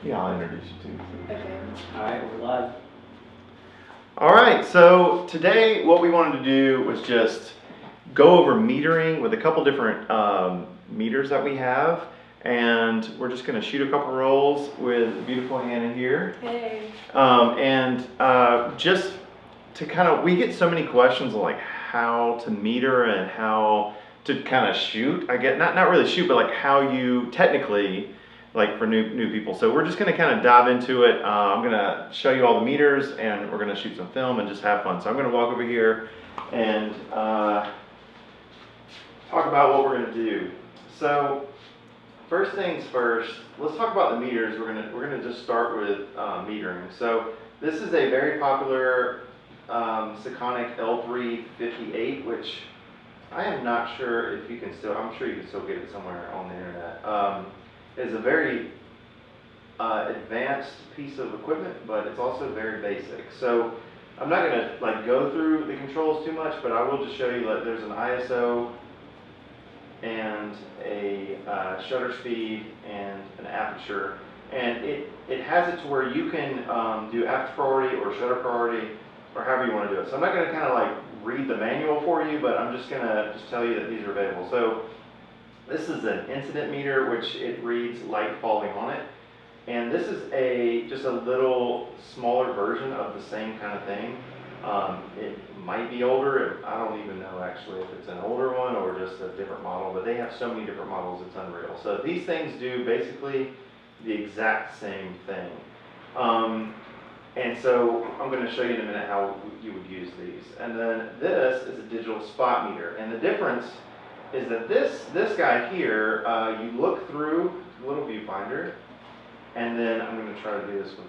Yeah, I'll introduce you too. Okay. All right, we're live. All right, so today what we wanted to do was just go over metering with a couple different meters that we have, and we're just going to shoot a couple rolls with beautiful Hannah here. Hey. Just to kind of, we get so many questions on like how to meter and how to kind of shoot. I get not really shoot, but like how you technically, like for new people. So we're just going to kind of dive into it. I'm going to show you all the meters, and we're going to shoot some film and just have fun. So I'm going to walk over here and talk about what we're going to do. So first things first, let's talk about the meters. We're gonna just start with metering. So this is a very popular Sekonic L358, which I am not sure if you can still. I'm sure you can still get it somewhere on the internet. It's a very advanced piece of equipment, but it's also very basic. So I'm not gonna like go through the controls too much, but I will just show you that there's an ISO and a shutter speed and an aperture, and it has it to where you can do aperture priority or shutter priority or however you want to do it. So I'm not going to kind of like read the manual for you, but I'm just going to tell you that these are available. So this is an incident meter, which it reads light falling on it, and this is just a little smaller version of the same kind of thing. It might be older. I don't even know actually if it's an older one or just a different model, but they have so many different models, it's unreal. So these things do basically the exact same thing. And so I'm going to show you in a minute how you would use these. And then this is a digital spot meter. And the difference is that this guy here, you look through the little viewfinder, and then I'm going to try to do this with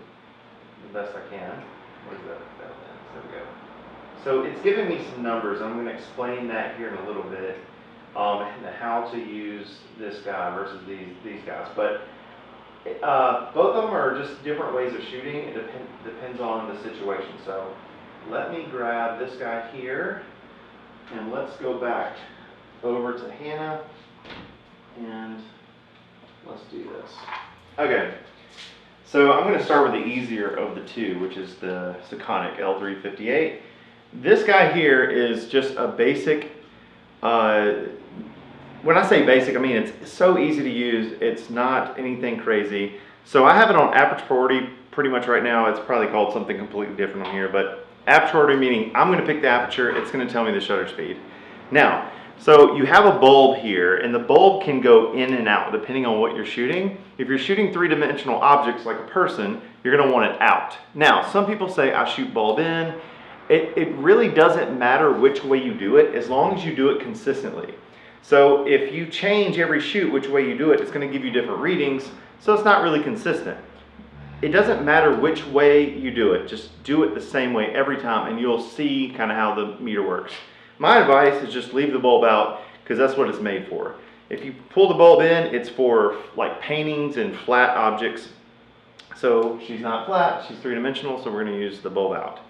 the best I can. Where's that lens? There we go. So it's giving me some numbers. I'm going to explain that here in a little bit, and how to use this guy versus these guys. But both of them are just different ways of shooting. It depends on the situation. So let me grab this guy here, and let's go back over to Hannah, and let's do this. Okay. So I'm going to start with the easier of the two, which is the Sekonic L358. This guy here is just a basic, when I say basic, I mean it's so easy to use, it's not anything crazy. So I have it on aperture priority pretty much right now. It's probably called something completely different on here, but aperture priority meaning I'm going to pick the aperture, it's going to tell me the shutter speed. Now, so you have a bulb here, and the bulb can go in and out depending on what you're shooting. If you're shooting three-dimensional objects like a person, you're going to want it out. Now, some people say I shoot bulb in. It really doesn't matter which way you do it as long as you do it consistently. So if you change every shoot which way you do it, it's going to give you different readings, so it's not really consistent. It doesn't matter which way you do it, just do it the same way every time, and you'll see kind of how the meter works. My advice is just leave the bulb out, because that's what it's made for. If you pull the bulb in, it's for like paintings and flat objects. So she's not flat, she's three-dimensional, so we're going to use the bulb out.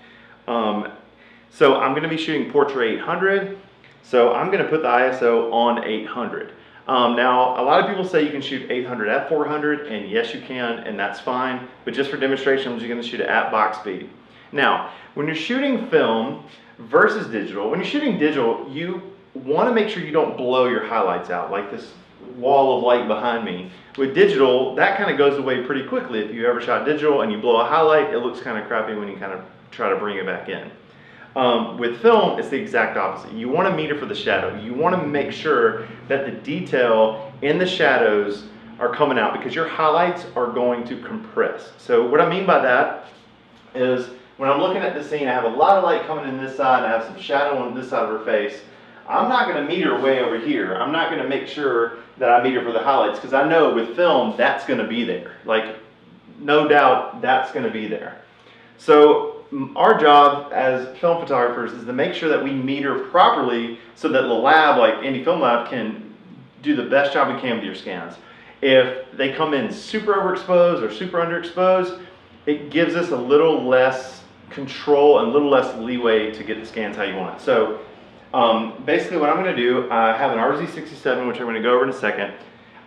So I'm going to be shooting portrait 800, so I'm going to put the ISO on 800. Now, a lot of people say you can shoot 800 at 400, and yes you can, and that's fine, but just for demonstration, I'm just going to shoot it at box speed. Now, when you're shooting film versus digital, when you're shooting digital, you want to make sure you don't blow your highlights out, like this wall of light behind me. With digital, that kind of goes away pretty quickly. If you ever shot digital and you blow a highlight, it looks kind of crappy when you kind of try to bring it back in. With film, it's the exact opposite. You want to meter for the shadow. You want to make sure that the detail in the shadows are coming out, because your highlights are going to compress. So what I mean by that is when I'm looking at the scene, I have a lot of light coming in this side, I have some shadow on this side of her face. I'm not going to meter way over here. I'm not going to make sure that I meter for the highlights, because I know with film that's going to be there. Like, no doubt that's going to be there. So our job as film photographers is to make sure that we meter properly so that the lab, like any film lab, can do the best job we can with your scans. If they come in super overexposed or super underexposed, it gives us a little less control and a little less leeway to get the scans how you want it. So basically what I'm going to do, I have an RZ67, which I'm going to go over in a second.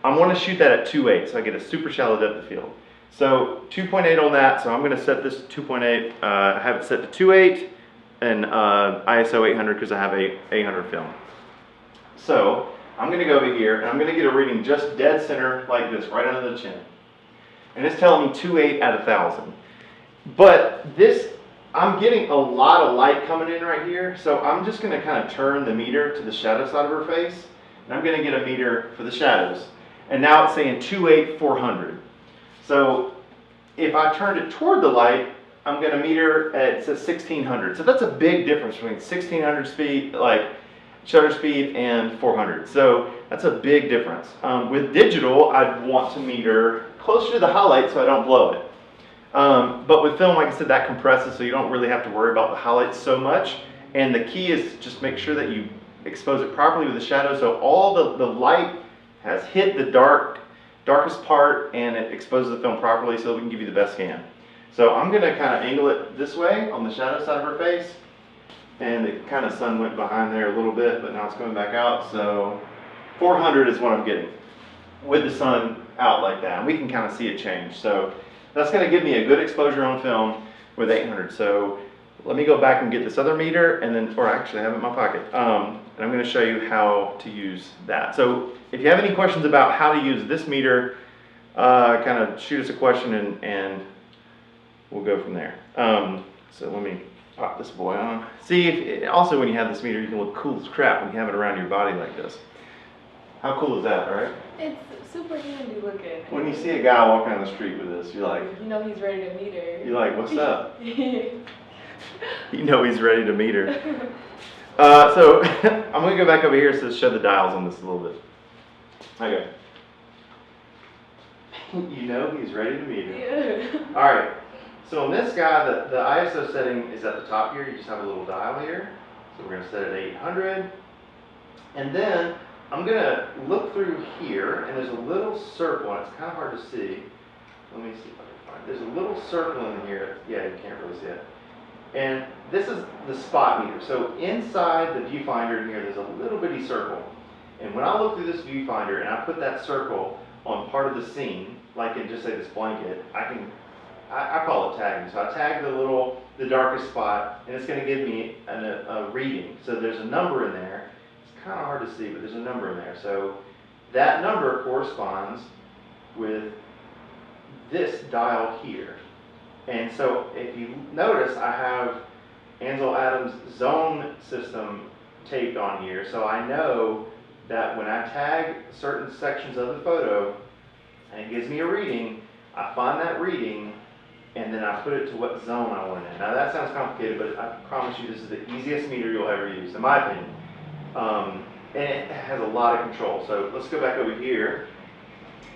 I'm going to shoot that at 2.8, so I get a super shallow depth of field. So 2.8 on that, so I'm gonna set this 2.8, I have it set to 2.8 and ISO 800 because I have a 800 film. So I'm gonna go over here and I'm gonna get a reading just dead center like this, right under the chin. And it's telling me 2.8 at 1,000. But this, I'm getting a lot of light coming in right here, so I'm just gonna kind of turn the meter to the shadow side of her face, and I'm gonna get a meter for the shadows. And now it's saying 2.8 400. So if I turned it toward the light, I'm going to meter at, it says 1600. So that's a big difference between 1600 speed, like shutter speed, and 400. So that's a big difference. With digital, I'd want to meter closer to the highlight so I don't blow it. But with film, like I said, that compresses, so you don't really have to worry about the highlights so much. And the key is just make sure that you expose it properly with the shadow, so all the light has hit the darkest part and it exposes the film properly so we can give you the best scan. So I'm going to kind of angle it this way on the shadow side of her face, and the kind of sun went behind there a little bit, but now it's coming back out. So 400 is what I'm getting with the sun out like that, and we can kind of see it change. So that's going to give me a good exposure on film with 800. So let me go back and get this other meter, and then, or actually I have it in my pocket, and I'm going to show you how to use that. So if you have any questions about how to use this meter, kind of shoot us a question and we'll go from there. So let me pop this boy on. See, if, also when you have this meter, you can look cool as crap when you have it around your body like this. How cool is that, right? It's super handy looking. When you see a guy walking down the street with this, you're like, you know he's ready to meet her. You're like, what's up? You know he's ready to meet her. So I'm going to go back over here to show the dials on this a little bit. Okay. You know he's ready to meet her. Yeah. All right. So on this guy, the ISO setting is at the top here. You just have a little dial here. So we're going to set it at 800. And then I'm going to look through here, and there's a little circle, and it's kind of hard to see. Let me see if I can find it. There's a little circle in here. Yeah, you can't really see it. And this is the spot meter. So inside the viewfinder here, there's a little bitty circle. And when I look through this viewfinder and I put that circle on part of the scene, like in just say this blanket, I call it tagging. So I tag the darkest spot, and it's going to give me a reading. So there's a number in there. It's kind of hard to see, but there's a number in there. So that number corresponds with this dial here. And so if you notice, I have Ansel Adams' zone system taped on here, so I know that when I tag certain sections of the photo and it gives me a reading, I find that reading and then I put it to what zone I want it in. Now that sounds complicated, but I promise you this is the easiest meter you'll ever use, in my opinion. And it has a lot of control. So let's go back over here.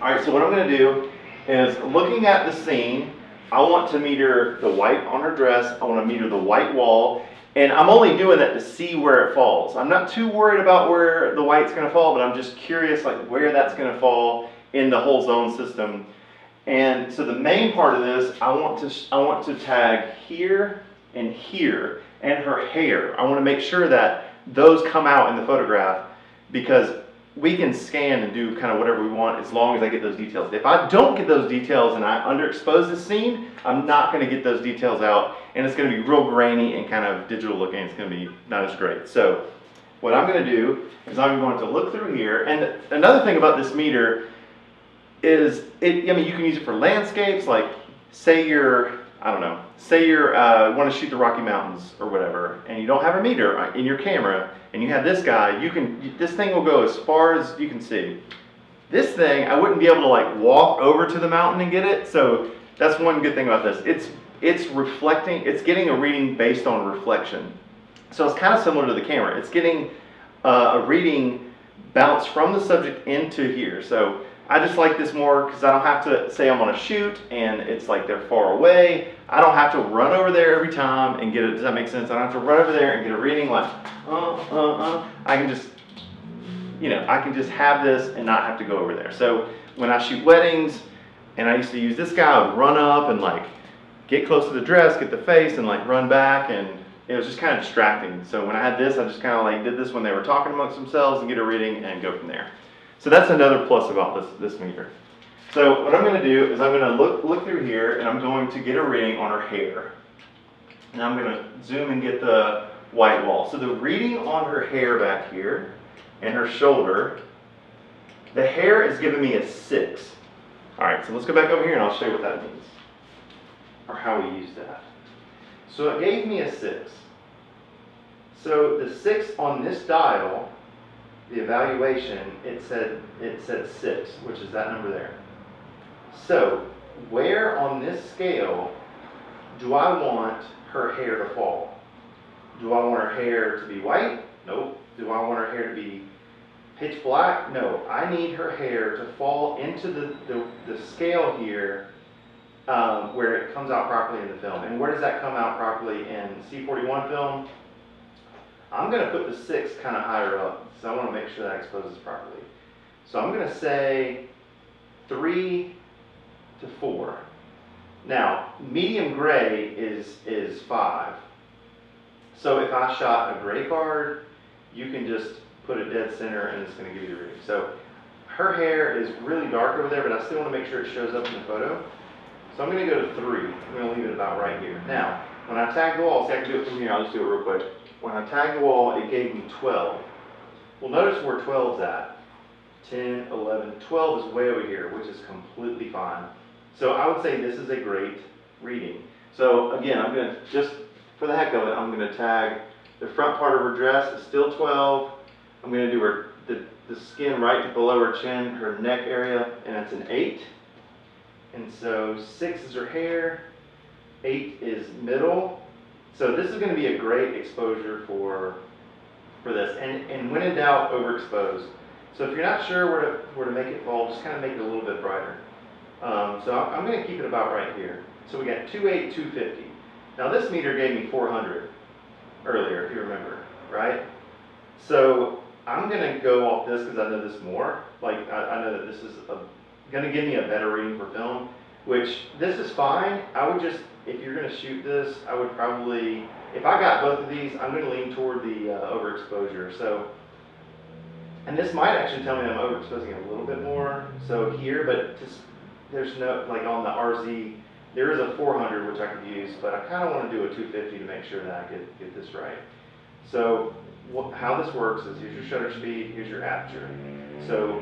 All right, so what I'm going to do is, looking at the scene, I want to meter the white on her dress, I want to meter the white wall, and I'm only doing that to see where it falls. I'm not too worried about where the white's going to fall, but I'm just curious like where that's going to fall in the whole zone system. And so the main part of this, I want to tag here and here, and her hair. I want to make sure that those come out in the photograph, because we can scan and do kind of whatever we want as long as I get those details. If I don't get those details and I underexpose the scene, I'm not going to get those details out, and it's going to be real grainy and kind of digital looking. It's going to be not as great. So what I'm going to do is I'm going to look through here. And another thing about this meter is, I mean, you can use it for landscapes, like say you're, I don't know, say you're want to shoot the Rocky Mountains or whatever, and you don't have a meter in your camera, and you have this guy, this thing will go as far as you can see. This thing, I wouldn't be able to like walk over to the mountain and get it, so that's one good thing about this. It's reflecting, it's getting a reading based on reflection. So it's kind of similar to the camera. It's getting a reading bounced from the subject into here. So I just like this more because I don't have to say I'm on a shoot and it's like they're far away. I don't have to run over there every time and get it. Does that make sense? I don't have to run over there and get a reading like, I can just, I can just have this and not have to go over there. So when I shoot weddings, and I used to use this guy, I would run up and like get close to the dress, get the face, and like run back, and it was just kind of distracting. So when I had this, I just kind of like did this when they were talking amongst themselves and get a reading and go from there. So that's another plus about this meter. So what I'm going to do is I'm going to look through here, and I'm going to get a reading on her hair. And I'm going to zoom and get the white wall. So the reading on her hair back here and her shoulder, the hair is giving me a 6. All right, so let's go back over here and I'll show you what that means, or how we use that. So it gave me a 6. So the 6 on this dial, the evaluation, it said 6, which is that number there. So where on this scale do I want her hair to fall? Do I want her hair to be white? Nope. Do I want her hair to be pitch black? No. I need her hair to fall into the scale here where it comes out properly in the film. And where does that come out properly in C41 film? I'm going to put the 6 kind of higher up, so I want to make sure that exposes properly. So I'm going to say 3 to 4. Now, medium gray is 5. So if I shot a gray card, you can just put it dead center and it's going to give you the reading. So her hair is really dark over there, but I still want to make sure it shows up in the photo. So I'm going to go to 3. I'm going to leave it about right here. Now, when I tag the wall, see, I can do it from here. I'll just do it real quick. When I tagged the wall, it gave me 12. Well, notice where 12's at. 10, 11, 12 is way over here, which is completely fine. So I would say this is a great reading. So again, I'm going to, just for the heck of it, I'm going to tag the front part of her dress is still 12. I'm going to do her, the skin right below her chin, her neck area, and it's an 8. And so 6 is her hair, 8 is middle. So this is going to be a great exposure for this. And when in doubt, overexpose. So if you're not sure where to make it fall, just kind of make it a little bit brighter. So I'm going to keep it about right here. So we got 2.8, 250. Now this meter gave me 400 earlier, if you remember, right? So I'm going to go off this because I know this more. Like I know that this is going to give me a better reading for film, which this is fine. I would just, if you're going to shoot this, I would probably, if I got both of these, I'm going to lean toward the overexposure. So, and this might actually tell me I'm overexposing a little bit more. So here, but just, there's no, like on the RZ, there is a 400 which I could use, but I kind of want to do a 250 to make sure that I get this right. So how this works is here's your shutter speed, here's your aperture. So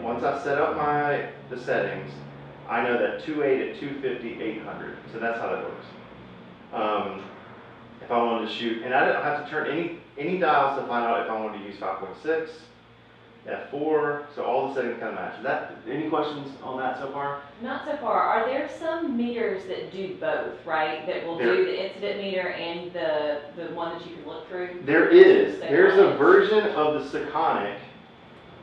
once I set up the settings, I know that 2.8 at 250, 800. So that's how that works. If I wanted to shoot, and I don't have to turn any dials to find out if I wanted to use 5.6, F4, so all the settings kind of match. Is that, any questions on that so far? Not so far. Are there some meters that do both, right? That will do the incident meter and the one that you can look through? There is. There's a version of the Sekonic.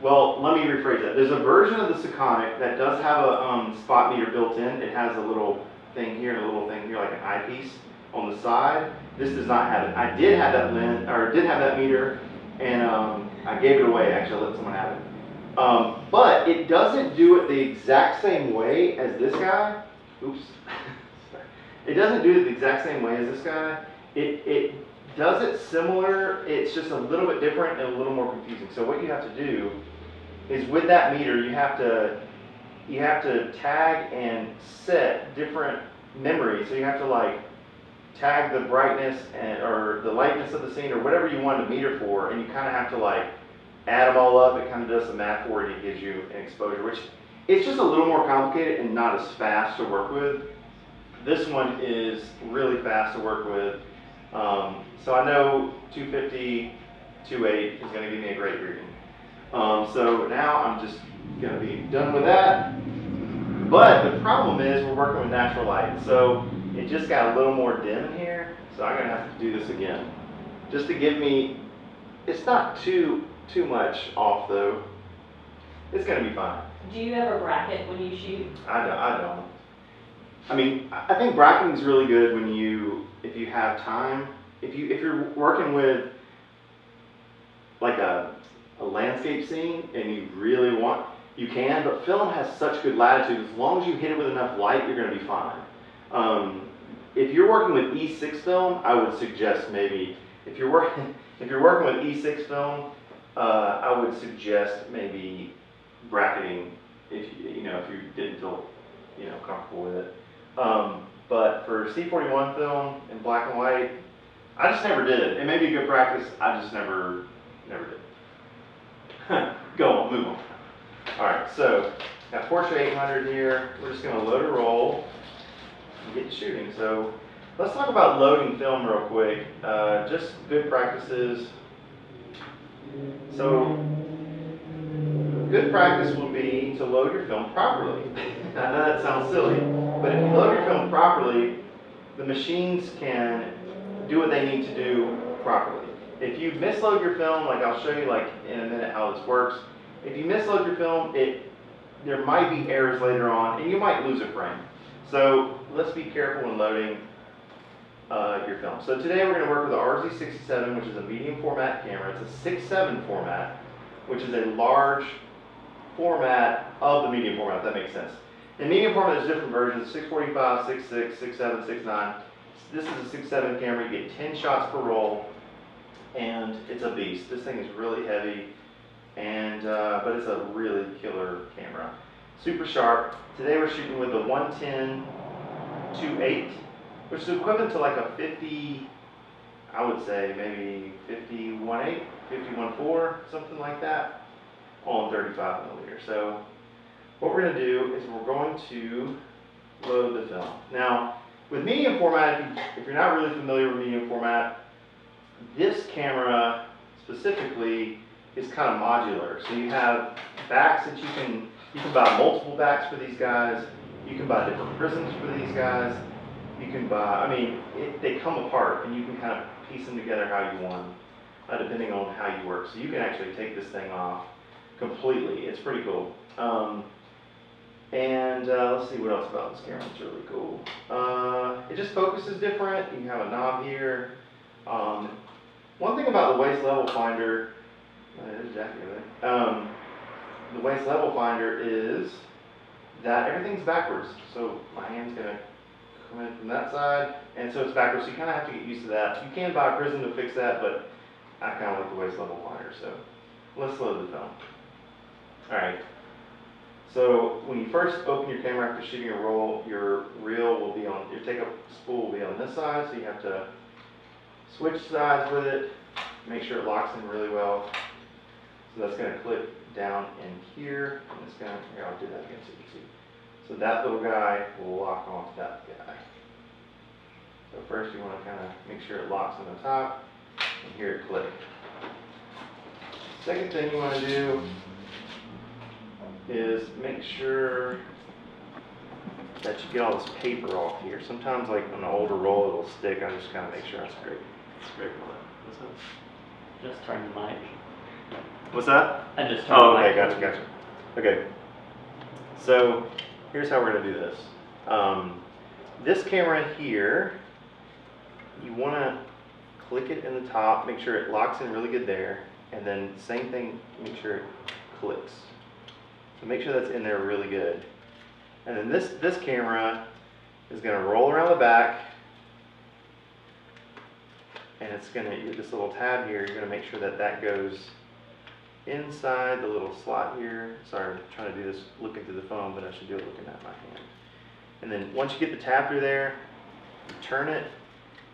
Well, let me rephrase that. There's a version of the Sekonic that does have a spot meter built in. It has a little thing here and a little thing here, like an eyepiece on the side. This does not have it. I did have that did have that meter, and I gave it away. Actually, I let someone have it. But it doesn't do it the exact same way as this guy. Oops. It doesn't do it the exact same way as this guy. It does it similar. It's just a little bit different and a little more confusing. So what you have to do is with that meter, you have to tag and set different memories. So you have to like tag the brightness or the lightness of the scene or whatever you want to meter for, and you kind of have to like add them all up. It kind of does some math for it. It gives you an exposure, which it's just a little more complicated and not as fast to work with. This one is really fast to work with. So I know 250, 2.8 is going to give me a great reading. So now I'm just going to be done with that. But the problem is we're working with natural light. So it just got a little more dim in here. So I'm going to have to do this again. Just to give me, it's not too much off though. It's going to be fine. Do you ever bracket when you shoot? I don't. I mean, I think bracketing is really good when if you have time. If you're working with like a landscape scene and you really want, you can, but film has such good latitude. As long as you hit it with enough light, you're going to be fine. If you're working with E6 film, I would suggest maybe if you're working with E6 film, I would suggest maybe bracketing if you know, if you didn't feel, you know, comfortable with it. But for C41 film in black and white, I just never did. It may be good practice, I just never did. Go on, move on. All right, so got Porsche 800 here. We're just gonna load a roll and get to shooting. So let's talk about loading film real quick. Just good practices. So good practice will be to load your film properly. I know that sounds silly, but if you load your film properly, the machines can do what they need to do properly. If you misload your film, like I'll show you like in a minute how this works. If you misload your film, there might be errors later on and you might lose a frame. So let's be careful when loading your film. So today we're going to work with the RZ67, which is a medium format camera. It's a 6.7 format, which is a large format of the medium format, if that makes sense. In medium format, there's different versions: 645, 6.6, 6.7, 6.9. This is a 6.7 camera. You get 10 shots per roll, and it's a beast. This thing is really heavy, and but it's a really killer camera. Super sharp. Today we're shooting with a 110 2.8, which is equivalent to like a 50, I would say maybe 51.8, 51.4, something like that, on 35 millimeter. So what we're going to do is we're going to load the film. Now, with medium format, if you're not really familiar with medium format, this camera specifically is kind of modular. So you have backs that you can buy multiple backs for these guys. You can buy different prisms for these guys. You can buy, I mean, they come apart and you can kind of piece them together how you want, depending on how you work. So you can actually take this thing off completely. It's pretty cool. Let's see what else about this camera. It's really cool. It just focuses different. You have a knob here. One thing about the waist level finder, there's Jackie over there. The waist level finder is that everything's backwards. So my hand's gonna come in from that side, and so it's backwards. So you kind of have to get used to that. You can buy a prism to fix that, but I kind of like the waist level finder. So let's load the film. All right. So when you first open your camera after shooting a roll, your reel will be on, your take-up spool will be on this side, so you have to switch sides with it, make sure it locks in really well. So that's going to clip down in here, and it's going to, here, I'll do that again so you can see. So that little guy will lock onto that guy. So first you want to kind of make sure it locks on the top, and hear it click. Second thing you want to do is make sure that you get all this paper off here. Sometimes, like on an older roll, it'll stick. I just kind of make sure I scrape all that. What's that? Just turn the mic. What's that? I just turned Oh, the okay, mic. gotcha. Okay. So here's how we're gonna do this. This camera here, you want to click it in the top, make sure it locks in really good there, and then same thing, make sure it clicks. So make sure that's in there really good. And then this camera is going to roll around the back, and it's going to, this little tab here, you're going to make sure that that goes inside the little slot here. Sorry, I'm trying to do this looking through the phone, but I should do it looking at my hand. And then once you get the tab through there, you turn it,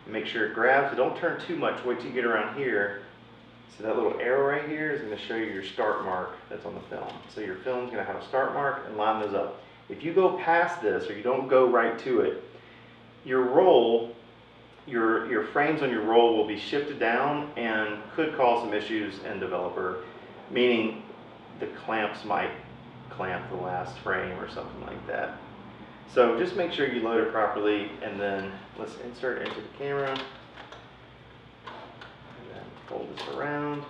and make sure it grabs. So don't turn too much, wait till you get around here. So that little arrow right here is going to show you your start mark that's on the film. So your film's going to have a start mark, and line those up. If you go past this, or you don't go right to it, your roll, your frames on your roll will be shifted down and could cause some issues in developer, meaning the clamps might clamp the last frame or something like that. So just make sure you load it properly, and then let's insert it into the camera. And then fold this around.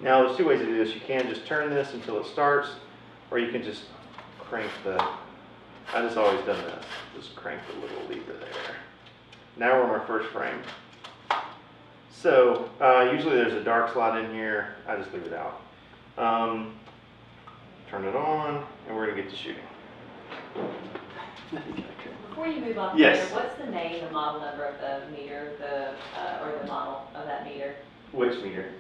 Now there's two ways to do this. You can just turn this until it starts, or you can just crank the, I just always done this, just crank the little lever there. Now we're on our first frame. So usually there's a dark slot in here, I just leave it out. Turn it on, and we're gonna get to shooting. Before you move on, Yes. further, what's the name, the model number of the meter, or the model of that meter? Which meter?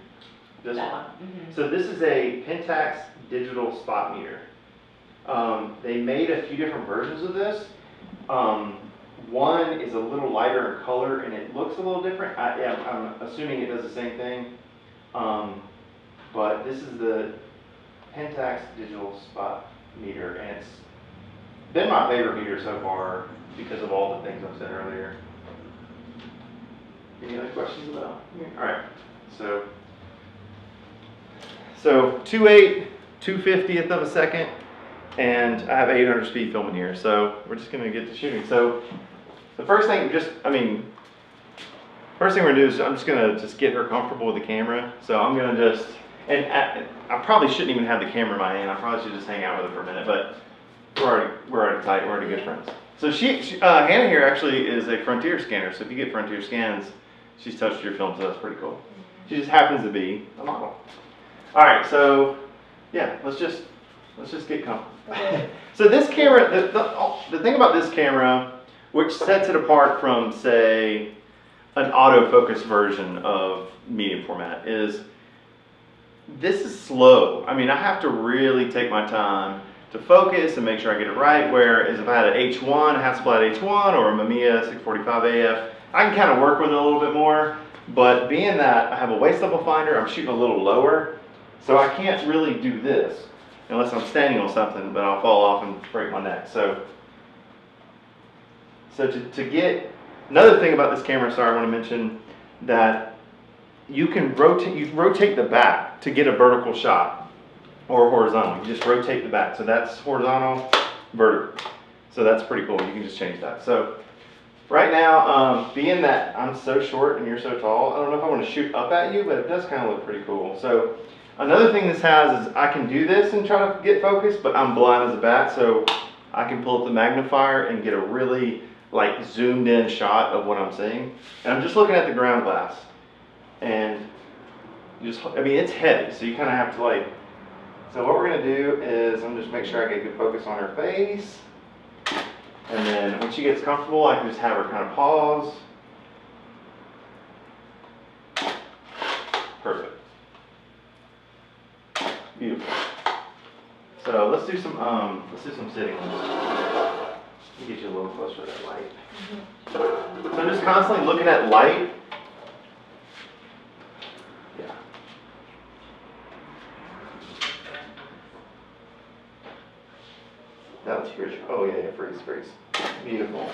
This That one. one. Mm-hmm. So this is a Pentax digital spot meter. They made a few different versions of this. One is a little lighter in color and it looks a little different. I'm assuming it does the same thing. But this is the Pentax digital spot meter, and it's been my favorite meter so far because of all the things I've said earlier. Any other questions about? All right, so 2.8, 2/50th of a second, and I have 800 speed filming here, so we're just gonna get to shooting. So the first thing, first thing we're gonna do is I'm just gonna get her comfortable with the camera. So I'm gonna just, and I probably shouldn't even have the camera in my hand. I probably should just hang out with her for a minute, but we're already tight. We're already good friends. So Hannah here actually is a Frontier scanner. So if you get Frontier scans, she's touched your film, so that's pretty cool. She just happens to be a model. All right, so yeah, let's just get comfortable. Okay. So this camera, the thing about this camera, which sets it apart from, say, an autofocus version of medium format, is this is slow. I mean, I have to really take my time to focus and make sure I get it right, whereas if I had an H1, a Hasselblad H1 or a Mamiya 645 AF, I can kind of work with it a little bit more, but being that I have a waist level finder, I'm shooting a little lower, so I can't really do this unless I'm standing on something, but I'll fall off and break my neck. So to get, another thing about this camera, sorry, I want to mention that you can rotate the back to get a vertical shot or horizontal. You just rotate the back. So that's horizontal, vertical. So that's pretty cool. You can just change that. So right now, being that I'm so short and you're so tall, I don't know if I want to shoot up at you, but it does kind of look pretty cool. So another thing this has is I can do this and try to get focused, but I'm blind as a bat, so I can pull up the magnifier and get a really like zoomed in shot of what I'm seeing. And I'm just looking at the ground glass. And I mean, it's heavy, so you kind of have to like, so what we're gonna do is I'm just make sure I get good focus on her face. And then when she gets comfortable, I can just have her kind of pause. Perfect. Beautiful. So let's do some sitting. Let me get you a little closer to that light. So I'm just constantly looking at light. Yeah. That was yours. Oh yeah, freeze. Beautiful.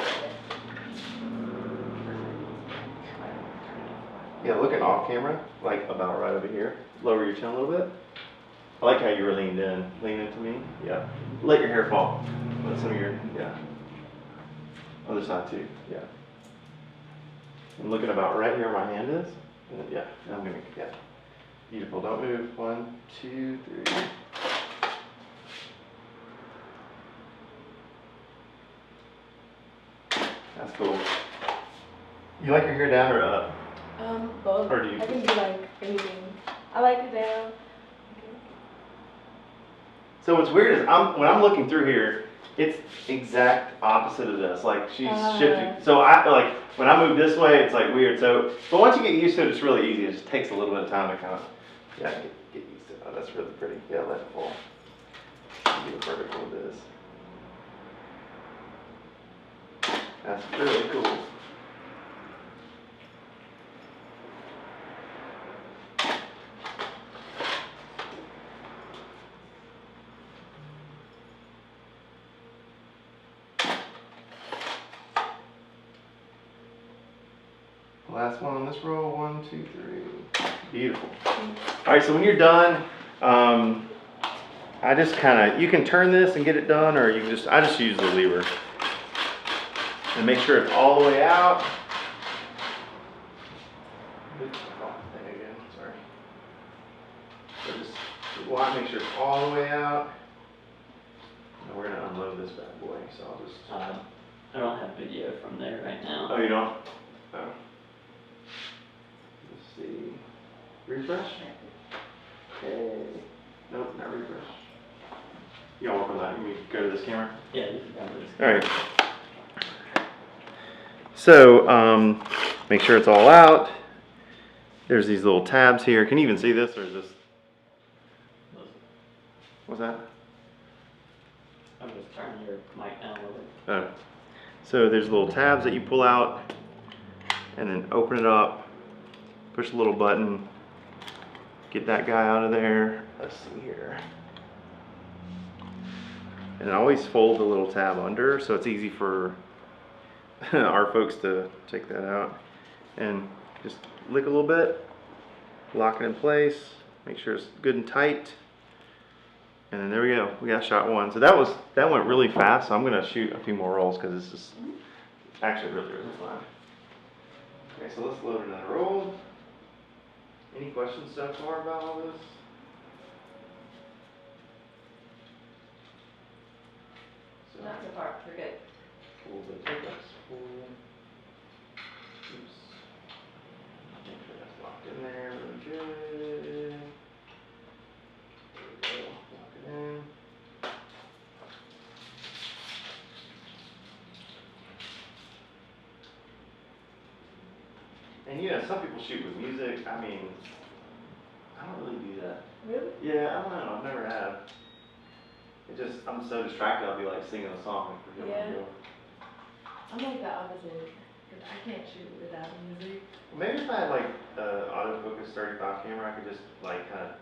Yeah, looking off camera, like about right over here. Lower your chin a little bit. I like how you were leaned in. Lean into me. Yeah. Let your hair fall. Let some of your, yeah. Other side too. Yeah. I'm looking about right here where my hand is. Yeah. And I'm gonna, yeah. Beautiful. Don't move. 1, 2, 3. That's cool. You like your hair down or up? Both. Or do you? I can do like anything. I like it down. So what's weird is when I'm looking through here, it's exact opposite of this. Like she's shifting. So I like when I move this way, it's like weird. So, but once you get used to it, it's really easy. It just takes a little bit of time to kind of, yeah, get used to it. Oh, that's really pretty. Yeah, let it fall. Be perfect with this. That's really cool. Last one on this roll. 1, 2, 3. Beautiful. All right, so when you're done, I just kind of, you can turn this and get it done, or you can just, I just use the lever. And make sure it's all the way out. Oops, oh, there you go, sorry. So just want to make sure it's all the way out. And we're going to unload this bad boy, so I'll just... I don't have video from there right now. Oh, you don't? Oh. Let's see. Refresh? Okay. Nope, not refresh. You don't work on that. You go to this camera? Yeah, this is down this. All right. So, make sure it's all out. There's these little tabs here. Can you even see this, or is this? What's that? I'm just turning your mic down a little bit. Oh. So there's little tabs that you pull out and then open it up, push the little button, get that guy out of there. Let's see here. And I always fold the little tab under so it's easy for our folks to take that out. And just lick a little bit, lock it in place, make sure it's good and tight. And then there we go, we got shot one. So that went really fast, so I'm gonna shoot a few more rolls because this is actually really, really fun. Okay, so let's load another roll. Any questions so far about all this? So, Not so far, we're good. pull the Pentax pull. Oops. Make sure that's locked in there, really good. There we go, lock it in. And you know, some people shoot with music. I mean, I don't really do that. Really? Yeah, I don't know. I've never have. It just, I'm so distracted. I'll be like singing a song and forget what I'm Yeah. doing. I'm like the opposite. Cause I can't shoot without music. Well, maybe if I had like autofocus 35 camera, I could just like kind of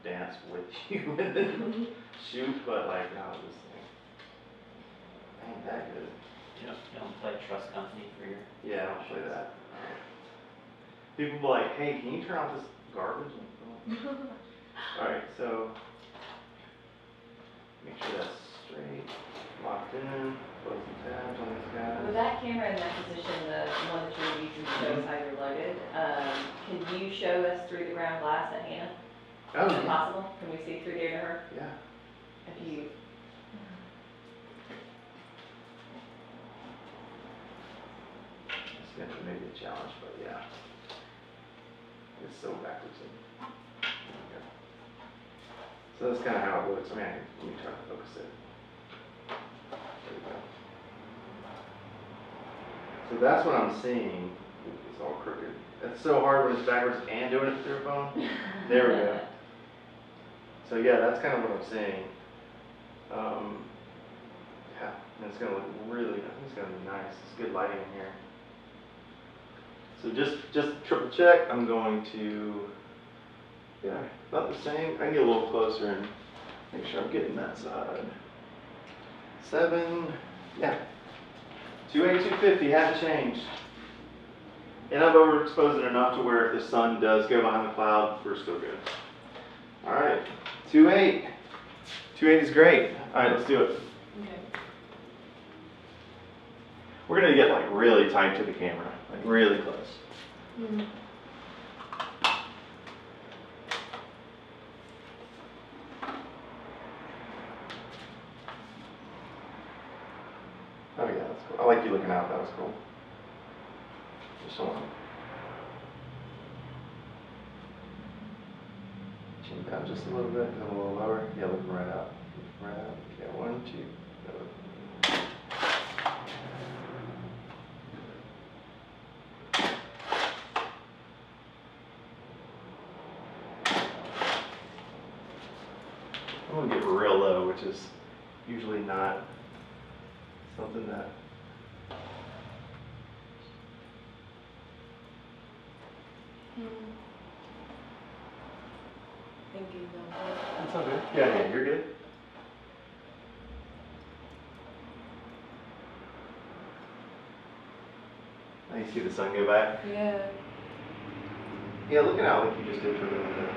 dance with you and then shoot. But like, now this thing ain't that good. You don't play Trust Company for your. Yeah, I don't play that. People be like, hey, can you turn off this garbage? Alright, so make sure that's straight, locked in, close the tabs on these guys. With that camera in that position, the one that you're using to show us how you're loaded, can you show us through the ground glass at Hannah? Oh, Is it yeah. possible? Can we see through there to her? Yeah. If you, It's gonna be maybe a challenge, but yeah. It's so backwards. There we go. So that's kind of how it looks. I mean, let me try to focus it. There we go. So that's what I'm seeing. It's all crooked. It's so hard when it's backwards and doing it through a phone. There we go. So yeah, that's kind of what I'm seeing. Yeah, and it's gonna look really, I think it's gonna be nice. It's good lighting in here. So just triple check, I'm going to, yeah, about the same. I can get a little closer and make sure I'm getting that side. 7, yeah. 280, 250, hasn't changed. And I've overexposed it enough to where if the sun does go behind the cloud, we're still good. All right, 2.8. 2.8 is great. All right, let's do it. Okay. We're gonna get like really tight to the camera, like really close. Mm. Oh yeah, that's cool. I like you looking out. That was cool. Just want chin down just a little bit, and a little lower. Yeah, looking right out. Right out. Yeah, 1, 2. Go. I'm gonna get real low, which is usually not something that. Thinking about that. That's all good. Yeah, you're good. Now you see the sun go back. Yeah. Yeah, looking out like you just did for a minute there.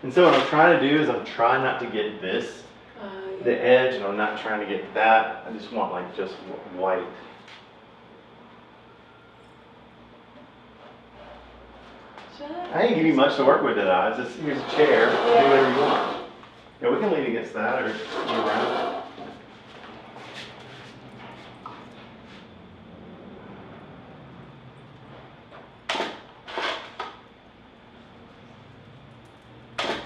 And so what I'm trying to do is I'm trying not to get this, the edge, and I'm not trying to get that. I just want like just white. I didn't give you much to work with, did I? It's just, here's a chair, do whatever you want. Yeah, we can lean against that or around.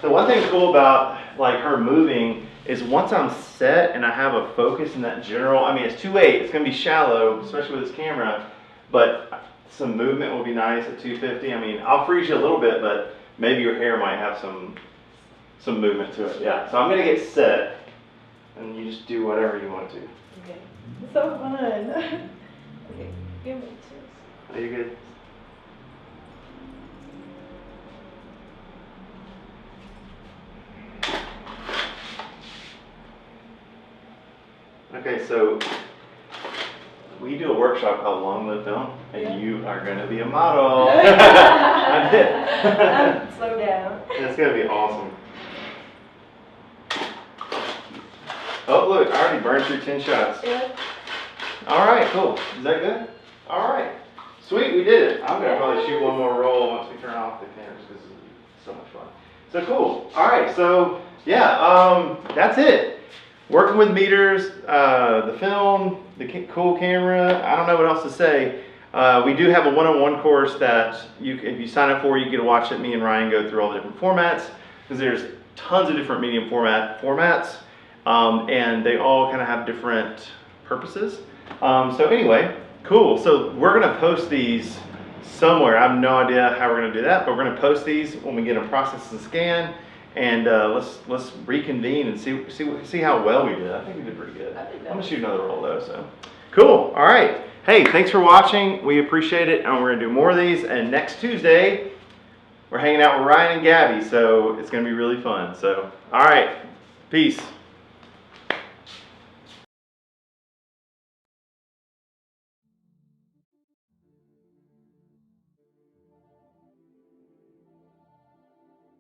The one thing cool about like her moving is once I'm set and I have a focus in that general, I mean it's 2.8, it's gonna be shallow, especially with this camera. but some movement will be nice at 250. I mean, I'll freeze you a little bit, but maybe your hair might have some movement to it. Yeah. So I'm gonna get set, and you just do whatever you want to. Okay. It's so fun. Okay, give me two. Are you good? Okay, so we do a workshop called Long Live Film, and Yeah. you are going to be a model. I'm it. Slow down. It's going to be awesome. Oh, look, I already burned through 10 shots. Yeah. All right, cool. Is that good? All right. Sweet, we did it. I'm going to probably shoot one more roll once we turn off the cameras because it's so much fun. So cool. All right, so yeah, that's it. Working with meters, the film, the cool camera, I don't know what else to say. We do have a one-on-one course that if you sign up for, you get to watch it. Me and Ryan go through all the different formats because there's tons of different medium formats, and they all kind of have different purposes. So anyway, cool. So we're gonna post these somewhere. I have no idea how we're gonna do that, but we're gonna post these when we get them processed and scanned. And let's reconvene and see how well we did. I think we did pretty good. I think I'm gonna shoot another roll though. So cool. All right. Hey, thanks for watching. We appreciate it, and we're gonna do more of these. And next Tuesday, we're hanging out with Ryan and Gabby, so it's gonna be really fun. So all right, peace.